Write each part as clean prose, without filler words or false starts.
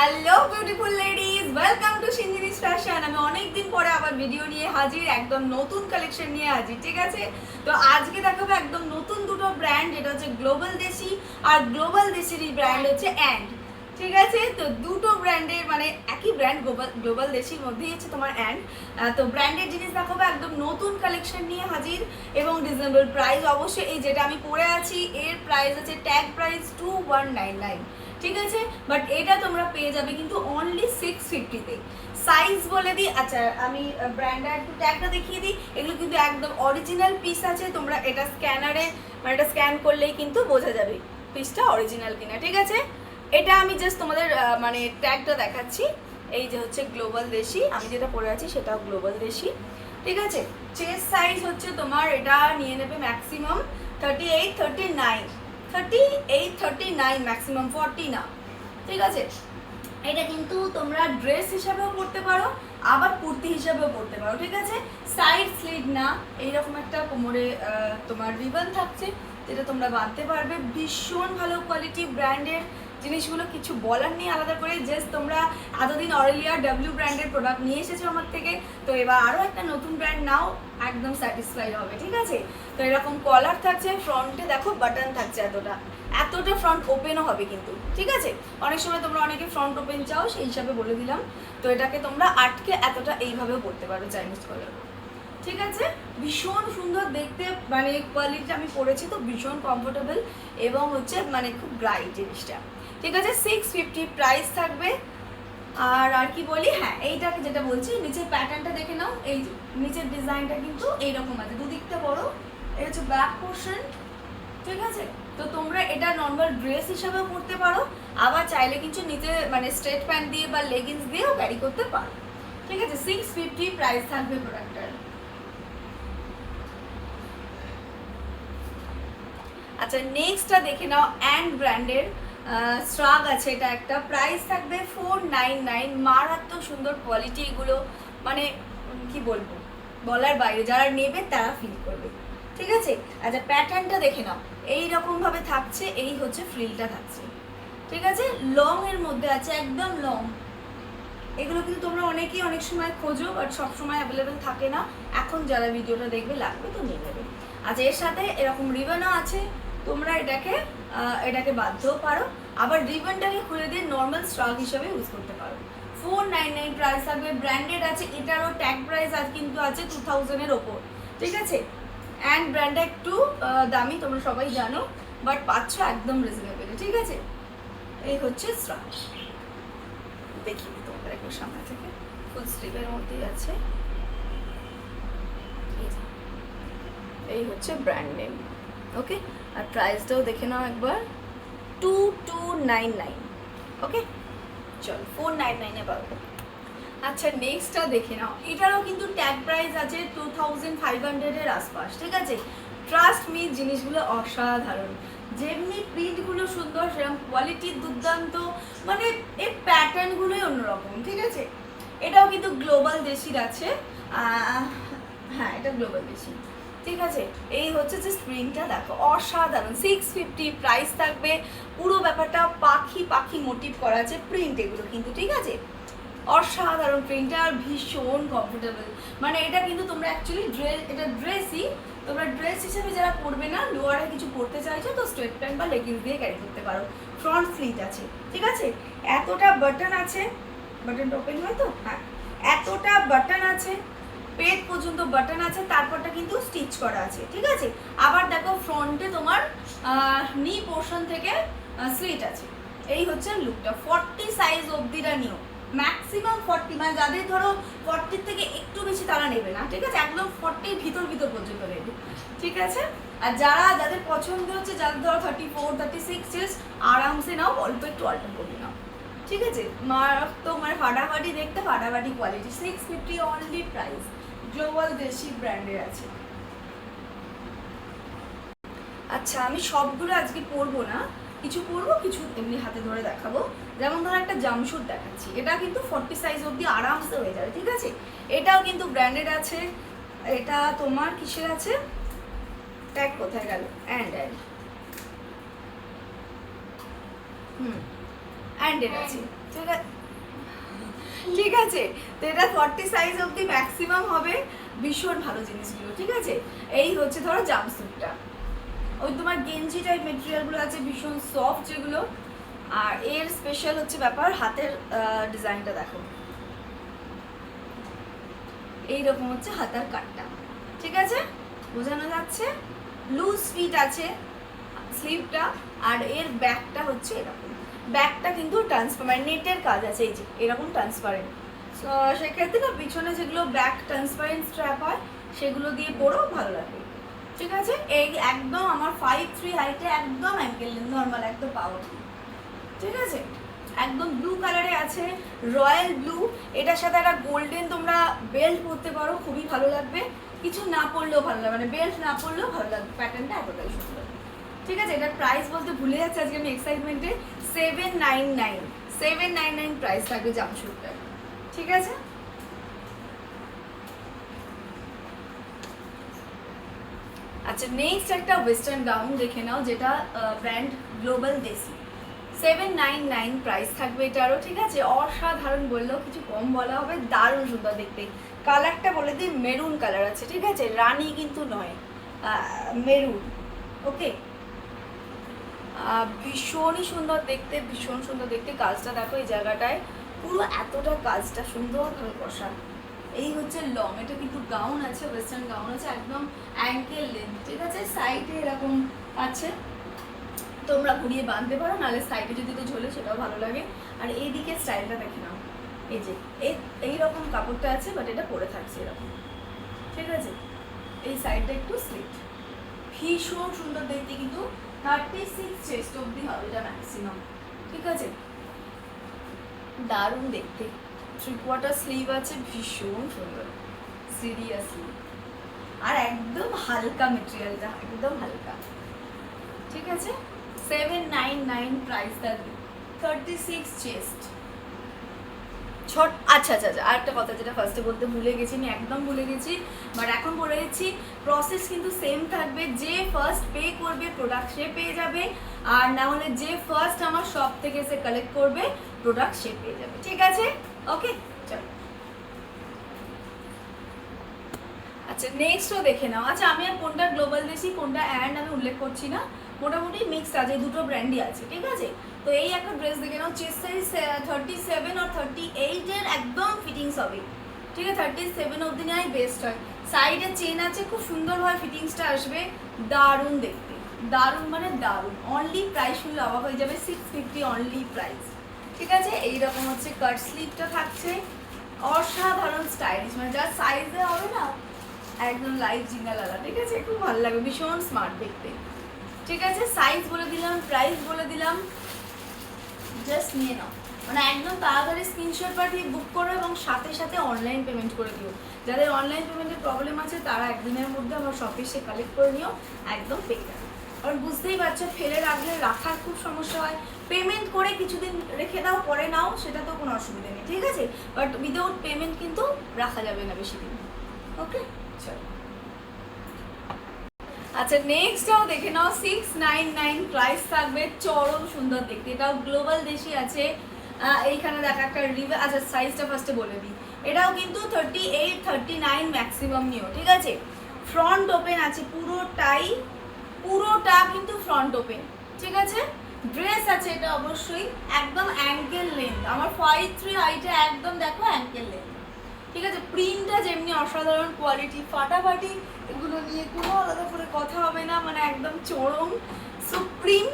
Hello beautiful ladies, welcome to সিঞ্জিনিস fashion. আমি অনেকদিন পরে আবার ভিডিও নিয়ে হাজির, একদম নতুন কালেকশন নিয়ে হাজির। ঠিক আছে, তো আজকে দেখাবো একদম নতুন দুটো ব্র্যান্ড, যেটা হচ্ছে গ্লোবাল দেশি আর গ্লোবাল দেশির ব্র্যান্ড হচ্ছে অ্যান্ড। ঠিক আছে, তো দুটো ব্র্যান্ডের মানে একই ব্র্যান্ড, গ্লোবাল দেশির মধ্যেই হচ্ছে তোমার অ্যান্ড। তো ব্র্যান্ডের জিনিস দেখাবো, একদম নতুন কালেকশন নিয়ে হাজির এবং রিজনেবল প্রাইস। অবশ্যই এই যেটা আমি পরে আছি এর প্রাইস আছে ট্যাগ প্রাইস 2199। ঠিক আছে, বাট এটা তোমরা পেয়ে যাবে কিন্তু অনলি 650-তে। সাইজ বলে দিই, আচ্ছা আমি ব্র্যান্ডের একটু ট্যাগটা দেখিয়ে দিই। এগুলো কিন্তু একদম অরিজিনাল পিস আছে, তোমরা এটা স্ক্যানারে মানে এটা স্ক্যান করলেই কিন্তু বোঝা যাবে পিসটা অরিজিনাল কিনা। ঠিক আছে, এটা আমি জাস্ট তোমাদের মানে ট্যাগটা দেখাচ্ছি। এই যে হচ্ছে গ্লোবাল দেশি, আমি যেটা পরে আছি সেটাও গ্লোবাল দেশি। ঠিক আছে, চেস্ট সাইজ হচ্ছে তোমার এটা নিয়ে নেবে ম্যাক্সিমাম 38-39, ম্যাক্সিমাম 40 না। ঠিক আছে, এটা কিন্তু তোমরা ড্রেস হিসাবেও পরতে পারো, আবার কুর্তি হিসাবেও পরতে পারো। ঠিক আছে, সাইড স্লিট না, এইরকম একটা কোমরে তোমার রিবন থাকছে, যেটা তোমরা বাঁধতে পারবে। ভীষণ ভালো কোয়ালিটি ব্র্যান্ডের জিনিসগুলো, কিছু বলার নেই আলাদা করে। জাস্ট তোমরা এতদিন অরেলিয়া ডাব্লিউ ব্র্যান্ডের প্রোডাক্ট নিয়ে এসেছো আমার থেকে, তো এবার আরও একটা নতুন ব্র্যান্ড নাও, একদম স্যাটিসফাইড হবে। ঠিক আছে, তো এরকম কলার থাকছে, ফ্রন্টে দেখো বাটন থাকছে, এতটা ফ্রন্ট ওপেনও হবে কিন্তু। ঠিক আছে, অনেক সময় তোমরা অনেকে ফ্রন্ট ওপেন চাও, সেই হিসাবে বলে দিলাম। তো এটাকে তোমরা আটকে এতটা এইভাবেও পরতে পারো, চাইনিজ কলার। ঠিক আছে, ভীষণ সুন্দর দেখতে, মানে কোয়ালিটি আমি পরেছি তো ভীষণ কমফোর্টেবল এবং হচ্ছে মানে খুব ব্রাইট জিনিসটা। ঠিক আছে, 650 প্রাইস থাকবে। আর কি বলি, হ্যাঁ এইটাকে যেটা বলছি, নিচের প্যাটার্নটা দেখে নাও। এই যে নিচের ডিজাইনটা কিন্তু এইরকম আছে, দুদিকটা বড়, এটা হচ্ছে ব্যাক পোর্শন। ঠিক আছে, তো তোমরা এটা নর্মাল ড্রেস হিসাবেও পরতে পারো, আবার চাইলে কিন্তু নিচে মানে স্ট্রেট প্যান্ট দিয়ে বা লেগিংস দিয়েও ক্যারি করতে পারো। ঠিক আছে, 650 প্রাইস থাকবে প্রোডাক্টটার। আচ্ছা, নেক্সটটা দেখে নাও, অ্যান্ড ব্র্যান্ডের স্ট্রাগ আছে, এটা একটা প্রাইস থাকবে 499। মারাত্মক সুন্দর কোয়ালিটি এগুলো, মানে কি বলবো, বলার বাইরে, যারা নেবে তারা ফিল করবে। ঠিক আছে, আচ্ছা প্যাটার্নটা দেখে নাও, এইরকম ভাবে থাকছে, এই হচ্ছে ফ্রিলটা থাকছে। ঠিক আছে, লং এর মধ্যে আছে, একদম লং। এগুলো কিন্তু তোমরা অনেকেই অনেক সময় খোঁজো, বাট সবসময় অ্যাভেলেবেল থাকে না। এখন যারা ভিডিওটা দেখবে লাগবে তো নিয়ে নেবে। আচ্ছা, এর সাথে এরকম রিবনও আছে, তোমরা এটাকে বাঁধতেও পারো, আবার রিবনটাকে খুলে দিয়ে নর্মাল স্ট্রাগ হিসাবে ইউজ করতে পারো। 499 প্রাইস থাকবে। ব্র্যান্ডেড আছে, এটারও ট্যাগ প্রাইস আজ কিন্তু আছে 2000-এর ওপর। ঠিক আছে, অ্যান্ড ব্র্যান্ডটা একটু দামি, তোমরা সবাই জানো, বাট পাচ্ছ একদম রিজনেবল। ঠিক আছে, এই হচ্ছে স্ট্রাগ। দেখি তোমাদের একটু সামনে থেকে, ফুল স্লিভের মধ্যেই আছে। এই হচ্ছে ব্র্যান্ড নেম। ওকে, আর প্রাইসটাও দেখে নাও একবার, 2299। ওকে, চল 499-এ পাবো। আচ্ছা, নেক্সটটা দেখে নাও, এটারও কিন্তু ট্যাগ প্রাইস আছে 2500-এর আশপাশ। ঠিক আছে, ট্রাস্ট মি, জিনিসগুলো অসাধারণ, যেমনি প্রিন্টগুলো সুন্দর সেরকম কোয়ালিটি দুর্দান্ত, মানে এর প্যাটার্নগুলোই অন্যরকম। ঠিক আছে, এটাও কিন্তু গ্লোবাল দেশির আছে, হ্যাঁ এটা গ্লোবাল দেশি। ঠিক আছে, এই হচ্ছে যে প্রিন্টটা দেখো, অসাধারণ। 650 প্রাইস থাকবে। পুরো ব্যাপারটা পাখি পাখি মোটিভ করা আছে প্রিন্ট এগুলো কিন্তু। ঠিক আছে, অসাধারণ প্রিন্টটা, আর ভীষণ কমফোর্টেবল। মানে এটা কিন্তু তোমরা অ্যাকচুয়ালি এটা ড্রেসই, তোমরা ড্রেস হিসেবে যারা পরবে না, লোয়ারে কিছু পরতে চাইছো তো স্ট্রেট প্যান্ট বা লেগিংস দিয়ে ক্যারি করতে পারো। ফ্রন্ট স্লিট আছে। ঠিক আছে, এতটা বাটন আছে, বাটনটা ওপেন হয় তো, হ্যাঁ এতটা বাটন আছে, পেট পর্যন্ত বাটন আছে, তারপরটা কিন্তু স্টিচ করা আছে। ঠিক আছে, আবার দেখো ফ্রন্টে তোমার নি পোর্শন থেকে স্লিট আছে। এই হচ্ছে লুকটা। 40 সাইজ অবধিরা নিও, ম্যাক্সিমাম 40, মানে যাদের ধরো 40 থেকে একটু বেশি তারা নেবে না। ঠিক আছে, একদম 40 ভিতর পর্যন্ত নেবে। ঠিক আছে, আর যাদের পছন্দ হচ্ছে, যাদের ধরো 34-36 জাস্ট আরামসে নাও, অল্প একটু অল্টার করে নাও। ঠিক আছে, তো মানে ফাটাফাটি দেখতে, ফাটাফাটি কোয়ালিটি। 650 অনলি প্রাইস, গ্লোবাল দেশি ব্র্যান্ডের আছে। আচ্ছা, আমি সবগুলো আজকে পরবো না, কিছু পরবো, কিছু এমনি হাতে ধরে দেখাবো। যেমন ধরো একটা জামশুট দেখাচ্ছি, এটা কিন্তু 40 সাইজ অবধি আরামসে হয়ে যাবে। ঠিক আছে, এটাও কিন্তু ব্র্যান্ডেড আছে। এটা তোমার কিসের আছে, ট্যাগ কোথায় গেল, অ্যান্ড অ্যান্ডের আছে। ঠিক আছে, ঠিক আছে। তো এটা 40 সাইজ অবধি ম্যাক্সিমাম হবে। ভীষণ ভালো জিনিসগুলো, ঠিক আছে। এই হচ্ছে ধরো জাম্পস্যুটটা, ওই তোমার গেঞ্জি টাইপ মেটেরিয়ালগুলো আছে ভীষণ সফট যেগুলো। আর এর স্পেশাল হচ্ছে ব্যাপার হাতের ডিজাইনটা দেখো, এইরকম হচ্ছে হাতার কাটটা, ঠিক আছে, বোঝানো যাচ্ছে। লুজ ফিট আছে স্লিভটা। আর এর ব্যাকটা হচ্ছে এরকম, ব্যাকটা কিন্তু ট্রান্সপারেন্ট, নেটের কাজ আছে এই যে এরকম ট্রান্সপারেন্ট। সেক্ষেত্রে না পিছনে যেগুলো ব্যাক ট্রান্সপারেন্ট স্ট্র্যাপ হয় সেগুলো দিয়ে পরেও ভালো লাগে, ঠিক আছে। এই একদম আমার 5'3" হাইটে একদম অ্যাঙ্কেল নর্মাল একদম পাওয়ারফুল, ঠিক আছে। একদম ব্লু কালারে আছে, রয়্যাল ব্লু। এটার সাথে একটা গোল্ডেন তোমরা বেল্ট পরতে পারো, খুবই ভালো লাগবে। কিছু না পরলেও ভালো লাগবে, মানে বেল্ট না পরলেও ভালো লাগবে, প্যাটার্নটা এতটাই সুন্দর, ঠিক আছে। এটার প্রাইস বলতে ভুলে যাচ্ছে আজকে আমি এক্সাইটমেন্টে। 799 প্রাইস থাকবে জাম্পস্যুটটার, ঠিক আছে। আচ্ছা নেক্সট একটা ওয়েস্টার্ন গাউন দেখে নাও, যেটা ব্র্যান্ড গ্লোবাল দেশি। 799 প্রাইস থাকবে এটারও, ঠিক আছে। অসাধারণ বললেও কিছু কম বলা হবে, দারুণ সুন্দর দেখতে। কালারটা বলে দিই মেরুন কালার আছে, ঠিক আছে, রানী কিন্তু নয়, মেরুন, ওকে। ভীষণই সুন্দর দেখতে, ভীষণ সুন্দর দেখতে। কাজটা দেখো এই জায়গাটায় পুরো এতটা কাজটা সুন্দরভাবে কষা। এই হচ্ছে লং, এটা কিন্তু গাউন আছে, ওয়েস্টার্ন গাউন আছে, একদম অ্যাঙ্কেল লেন্থ, ঠিক আছে। সাইডে এরকম আছে, তোমরা ঘুরিয়ে বাঁধতে পারো, নাহলে সাইডে যদি তো ঝোলে সেটাও ভালো লাগে। আর এইদিকে স্টাইলটা দেখে নাও, এই যে এইরকম কাপড়টা আছে, বাট এটা পরে থাকছে এরকম, ঠিক আছে। এই সাইডটা একটু স্লিট, ভীষণ সুন্দর দেখতে। কিন্তু 36 চেস্ট অবধি হবে এটা ম্যাক্সিমাম, ঠিক আছে। দারুণ দেখতে। 3/4 স্লিভ আছে, ভীষণ সুন্দর, সিরিয়াসলি। আর একদম হালকা মেটেরিয়ালটা, একদম হালকা, ঠিক আছে। 799 প্রাইস থাকবে, 36 চেস্ট। আচ্ছা আচ্ছা আচ্ছা, আরেকটা কথা যেটা ফার্স্টে বলতে ভুলে গেছি, আমি একদম ভুলে গেছি, বাট এখন বলে দিচ্ছি। প্রসেস কিন্তু সেম থাকবে, যে ফার্স্ট পে করবে প্রোডাক্ট সে পেয়ে যাবে, আর না হলে যে ফার্স্ট আমার শপ থেকে সে কালেক্ট করবে প্রোডাক্ট সে পেয়ে যাবে, ঠিক আছে, ওকে। চলো আচ্ছা নেক্সটও দেখে নাও। আচ্ছা আমি আর কোনটা গ্লোবাল দেশি কোনটা অ্যান্ড আমি উল্লেখ করছি না, মোটামুটি মিক্সড আছে, দুটো ব্র্যান্ডই আছে, ঠিক আছে। তো এই একটা ড্রেস দেখে নাও, চেস্ট সাইজ 37 আর 38 এর একদম ফিটিংস হবে, ঠিক আছে। 37 অবধি নেওয়াই বেস্ট হয়। সাইডে চেন আছে, খুব সুন্দরভাবে ফিটিংসটা আসবে, দারুণ দেখতে, দারুণ মানে দারুণ। অনলি প্রাইস শুনলে অবাক হয়ে যাবে, 650 অনলি প্রাইস, ঠিক আছে। এইরকম হচ্ছে কাট স্লিভটা থাকছে, অসাধারণ স্টাইলিশ, মানে যার সাইজে হবে না একদম লাইট জিঙ্গালালা, ঠিক আছে, খুব ভালো লাগবে, ভীষণ স্মার্ট দেখতে, ঠিক আছে। সাইজ বলে দিলাম, প্রাইস বলে দিলাম, জাস্ট নিয়ে নাও, মানে একদম তাড়াতাড়ি স্ক্রিনশট পাঠিয়ে বুক করো এবং সাথে সাথে অনলাইন পেমেন্ট করে দিও। যাদের অনলাইন পেমেন্টের প্রবলেম আছে তারা একদিনের মধ্যে আমার শপে এসে কালেক্ট করে নিও, একদম পেয়ে যাবে। আর বুঝতেই পারছো ফেলে রাখলে রাখার খুব সমস্যা হয়, পেমেন্ট করে কিছুদিন রেখে দাও পরে নাও, সেটা তো কোনো অসুবিধা নেই, ঠিক আছে। বাট উইদাউট পেমেন্ট কিন্তু রাখা যাবে না বেশি দিন, ওকে। চলো আচ্ছা নেক্সটটাও দেখে নাও, 699 প্রাইস থাকবে, চরম সুন্দর দেখতে। এটাও গ্লোবাল দেশি আছে। এইখানে দেখা একটা আচ্ছা সাইজটা ফার্স্টে বলে দিই, এটাও কিন্তু 38 39 ম্যাক্সিমাম নিও, ঠিক আছে। ফ্রন্ট ওপেন আছে পুরোটাই, পুরোটা কিন্তু ফ্রন্ট ওপেন, ঠিক আছে। ড্রেস আছে এটা অবশ্যই একদম অ্যাঙ্কেল লেন্থ, আমার 5'3" হাইটে একদম দেখো অ্যাঙ্কেল লেন্থ, ঠিক আছে। প্রিন্টটা যেমনি অসাধারণ কোয়ালিটি, ফাটাফাটি, এগুলো নিয়ে কোনো আলাদা করে কথা হবে না, মানে একদম চরম সুপ্রিম,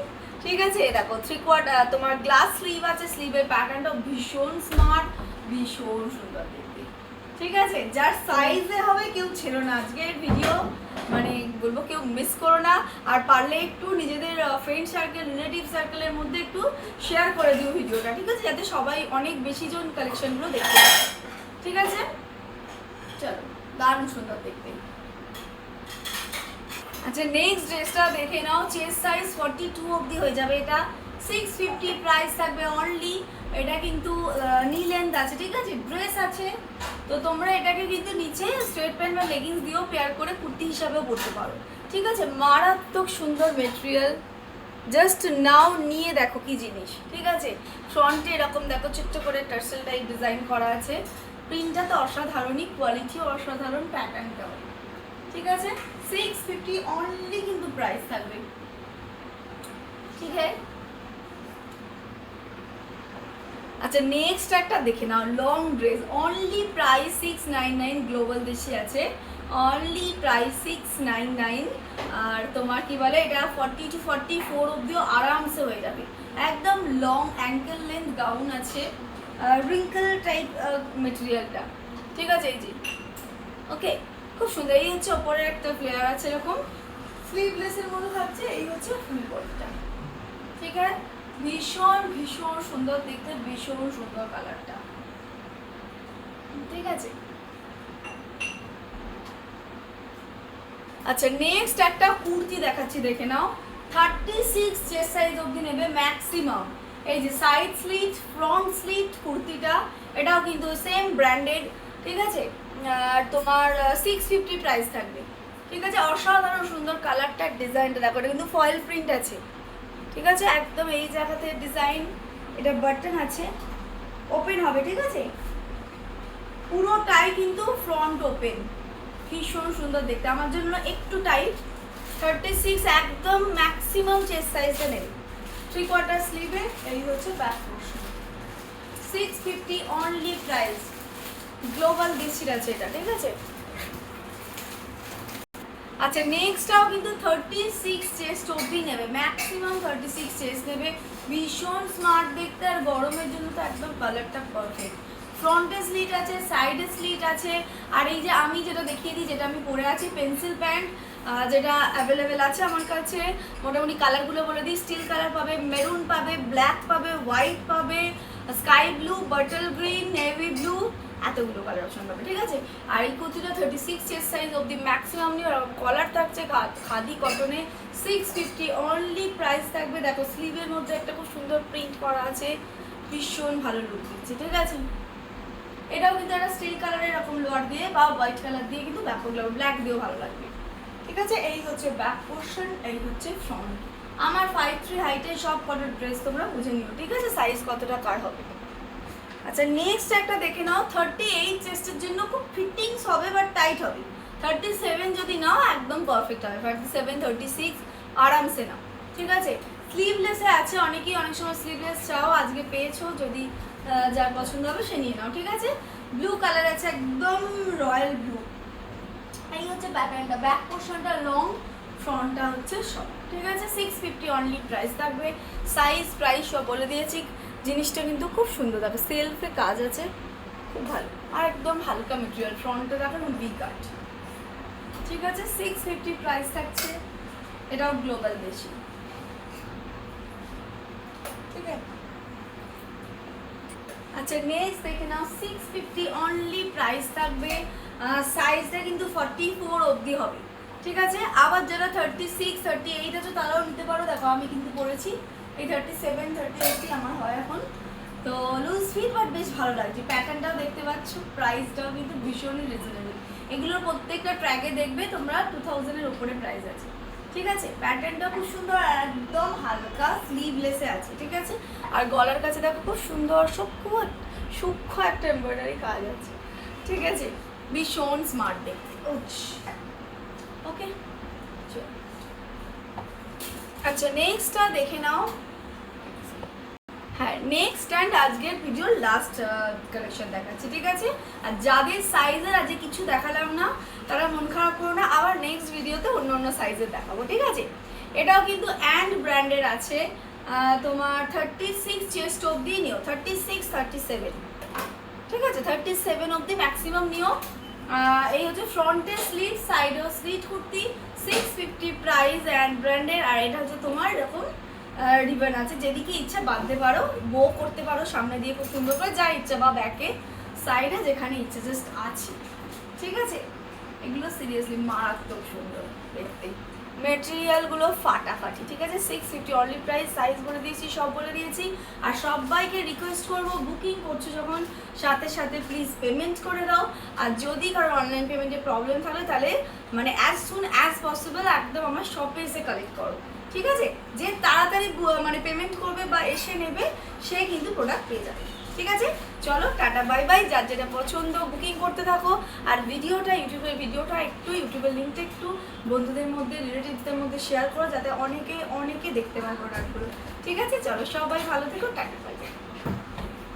ঠিক আছে। দেখো 3/4 তোমার গ্লাস স্লিভ আছে, স্লিভের প্যাটার্নটাও ভীষণ স্মার্ট, ভীষণ সুন্দর দেখতে, ঠিক আছে। যার সাইজে হবে কেউ ছেড়ো না আজকের ভিডিও, মানে বলবো কেউ মিস করো না। আর পারলে একটু নিজেদের ফ্রেন্ড সার্কেল রিলেটিভ সার্কেলের মধ্যে একটু শেয়ার করে দিও ভিডিওটা, ঠিক আছে, যাতে সবাই অনেক বেশি জন কালেকশনগুলো দেখতে পায়, ঠিক আছে। চলো দারুণ সুন্দর দেখতে। আচ্ছা নেক্সট ড্রেসটা দেখে নাও, চেস্ট সাইজ 42 অবধি হয়ে যাবে, এটা 650 প্রাইস থাকবে অনলি। এটা কিন্তু নি লেন্থ আছে, ঠিক আছে, ড্রেস আছে, তো তোমরা এটাকে কিন্তু নিচে স্ট্রেট প্যান্ট বা লেগিংস দিয়েও পেয়ার করে কুর্তি হিসাবেও পরতে পারো, ঠিক আছে। মারাত্মক সুন্দর মেটেরিয়াল, জাস্ট নাও নিয়ে দেখো কি জিনিস, ঠিক আছে। ফ্রন্টে এরকম দেখো ছোট্ট করে টার্সেল টাইপ ডিজাইন করা আছে, প্রিন্টটা তো অসাধারণই, কোয়ালিটিও অসাধারণ, প্যাটার্নটাও, ঠিক আছে। 650 অনলি কিন্তু প্রাইস থাকবে, ঠিক আছে। আচ্ছা নেক্সট একটা দেখে নাও, long dress, only price 699, global দেশে আছে, অনলি প্রাইস 699। আর তোমার কি বলে এটা 40 to 44 অবধিও আরামসে হয়ে যাবে, একদম লং অ্যাঙ্কেল লেন্থ গাউন আছে, রিঙ্কেল টাইপ মেটেরিয়ালটা, ঠিক আছে। এই যে ওকে, খুব সুন্দর। এই হচ্ছে ওপরের একটা ফ্লেয়ার আছে এরকম, স্লিভলেসের মতো থাকছে, এই হচ্ছে ফুল বডিটা, ঠিক আছে। ভীষণ ভীষণ সুন্দর দেখতে, ভীষণ সুন্দর কালারটা, ঠিক আছে। আচ্ছা নেক্সট একটা কুর্তি দেখাচ্ছি, দেখে নাও। 36 চেস্ট সাইজ অবধি নেবে ম্যাক্সিমাম। এই যে সাইড স্লিট, ফ্রন্ট স্লিট কুর্তিটা, এটাও কিন্তু সেম ব্র্যান্ডেড, ঠিক আছে। আর তোমার 650 প্রাইস থাকবে, ঠিক আছে। অসাধারণ সুন্দর কালারটা, ডিজাইনটা দেখো, এটা কিন্তু ফয়েল প্রিন্ট আছে, ঠিক আছে। একদম এই জায়গাতে ডিজাইন, এটা বাটন আছে, ওপেন হবে, ঠিক আছে। পুরোটাই কিন্তু ফ্রন্ট ওপেন, ভীষণ সুন্দর দেখতে, আমার জন্য একটু টাইট। 36 একদম ম্যাক্সিমাম চেস্ট সাইজে নেবে, 3/4 স্লিভে, এই হচ্ছে back portion. 650 only price, global ডিসির আছে এটা, ঠিক আছে। আচ্ছা নেক্সটটাও কিন্তু 36 চেস্ট অবধি নেবে, ম্যাক্সিমাম 36 চেস্ট নেবে, ভীষণ স্মার্ট দেখতে, আর গরমের জন্য তো একদম কালারটা পারফেক্ট। ফ্রন্টে স্লিট আছে, সাইডে স্লিট আছে, আর এই যে আমি যেটা দেখিয়ে দিই, যেটা আমি পরে আছি পেন্সিল প্যান্ট, যেটা অ্যাভেলেবেল আছে আমার কাছে, মোটামুটি কালারগুলো বলে দিই। স্টিল কালার পাবে, মেরুন পাবে, ব্ল্যাক পাবে, হোয়াইট পাবে, sky blue, bottle green, navy blue, এতগুলো কালার অপশন পাবে, ঠিক আছে। আর এই কুর্তিটা 36 চেস্ট সাইজ অবধি ম্যাক্সিমাম নিয়ে, কলার থাকছে খাদি কটনে, 650 অনলি প্রাইস থাকবে। দেখো স্লিভের মধ্যে একটা খুব সুন্দর প্রিন্ট করা আছে, ভীষণ ভালো লুক দিচ্ছে, ঠিক আছে। এটাও কিন্তু একটা স্টিল কালারের এরকম লোয়ার দিয়ে বা হোয়াইট কালার দিয়ে কিন্তু ব্যাপক লাগবে, ব্ল্যাক দিয়েও ভালো লাগবে, ঠিক আছে। এই হচ্ছে ব্যাক পোর্শন, এই হচ্ছে ফ্রন্ট। আমার 5'3" হাইটের সব কটার ড্রেস তোমরা বুঝে নিও, ঠিক আছে, সাইজ কতটা কার হবে। আচ্ছা নেক্সট একটা দেখে নাও, 38 চেস্টের জন্য খুব ফিটিংস হবে বাট টাইট হবে। 37 যদি নাও একদম পারফেক্ট হবে, 37, 36 আরামসে নাও, ঠিক আছে। স্লিভলেসে আছে, অনেকেই অনেক সময় স্লিভলেস চাও, আজকে পেয়েছো, যদি যার পছন্দ হবে সে নিয়ে নাও, ঠিক আছে। ব্লু কালার আছে, একদম রয়্যাল ব্লু, এই হচ্ছে প্যাটার্নটা, ব্যাক পোর্শনটা লং, ফ্রন্টটা হচ্ছে শর্ট, ঠিক আছে। 650 অনলি প্রাইস থাকবে, সাইজ প্রাইস সব বলে দিয়েছি। জিনিসটা কিন্তু খুব সুন্দর, দেখো সেলফে কাজ আছে, খুব ভালো, আর একদম হালকা মেটেরিয়াল, ফ্রন্টে দেখো ভি কাট, ঠিক আছে। 650 প্রাইস থাকছে, এটাও গ্লোবাল বেশি, ঠিক আছে। আচ্ছা নেক্সট দেখে নাও, 650 অনলি প্রাইস থাকবে, সাইজটা কিন্তু 44 অবধি হবে, ঠিক আছে। আবার যারা 36, 38 আছে তারাও নিতে পারো, দেখো আমি কিন্তু পরেছি এই 37, 38 আমার হয় এখন, তো লুজ ফিট বাট বেশ ভালো লাগছে, প্যাটার্নটাও দেখতে পাচ্ছ, প্রাইসটাও কিন্তু ভীষণই রিজনেবল। এগুলোর প্রত্যেকটা ট্র্যাকে দেখবে তোমরা 2000-এর উপরে প্রাইস আছে, ঠিক আছে। প্যাটার্নটা খুব সুন্দর, একদম হালকা স্লিভলেসে আছে, ঠিক আছে। আর গলার কাছে দেখো খুব সুন্দর সূক্ষ্ম একটা এমব্রয়ডারি কাজ আছে, ঠিক আছে, ভীষণ স্মার্ট দেখতে, ওকে। আচ্ছা নেক্সটটা দেখে নাও, হ্যাঁ নেক্সট অ্যান্ড আজকের ভিডিওর লাস্ট কালেকশন দেখাচ্ছি, ঠিক আছে। আর যাদের সাইজের আজকে কিছু দেখালাম না তারা মন খারাপ করো না, আবার নেক্সট ভিডিওতে অন্য অন্য সাইজের দেখাবো, ঠিক আছে। এটাও কিন্তু অ্যান্ড ব্র্যান্ডের আছে, তোমার 36 চেস্ট অবধি নিও, 36, 37, ঠিক আছে, 37 অবধি ম্যাক্সিমাম নিও। এই হচ্ছে ফ্রন্টে স্লিট, সাইডেও স্লিট কুর্তি, 650 প্রাইস অ্যান্ড ব্র্যান্ডের। আর এটা হচ্ছে তোমার এরকম রিবন আছে, যেদিকে ইচ্ছা বাঁধতে পারো, বো করতে পারো সামনে দিয়ে খুব সুন্দর করে, যা ইচ্ছা, বা ব্যাকে সাইডে যেখানে ইচ্ছা জাস্ট আছে, ঠিক আছে। এগুলো সিরিয়াসলি মারাত্মক সুন্দর দেখতে, মেটেরিয়ালগুলো ফাটাফাটি, ঠিক আছে। 650 অনলি প্রাইস, সাইজ বলে দিয়েছি, সব বলে দিয়েছি। আর সবাইকে রিকোয়েস্ট করবো, বুকিং করছো যখন সাথে সাথে প্লিজ পেমেন্ট করে দাও। আর যদি কারো অনলাইন পেমেন্টের প্রবলেম থাকে তাহলে মানে অ্যাজ সুন অ্যাজ পসিবল একদম আমার শপে এসে কালেক্ট করো, ঠিক আছে, যে তাড়াতাড়ি মানে পেমেন্ট করবে বা এসে নেবে সে কিন্তু প্রোডাক্ট পেয়ে যাবে। ঠিক আছে, চলো টাটা বাই বাই। যার যেটা পছন্দ বুকিং করতে থাকো। আর ইউটিউবের ভিডিওটা একটু ইউটিউবের লিঙ্কটা একটু বন্ধুদের মধ্যে রিলেটিভসদের মধ্যে শেয়ার করো, যাতে অনেকে দেখতে পায় প্রোডাক্টগুলো। ঠিক আছে, চলো সবাই ভালো থেকো, টাটা বাই বাই।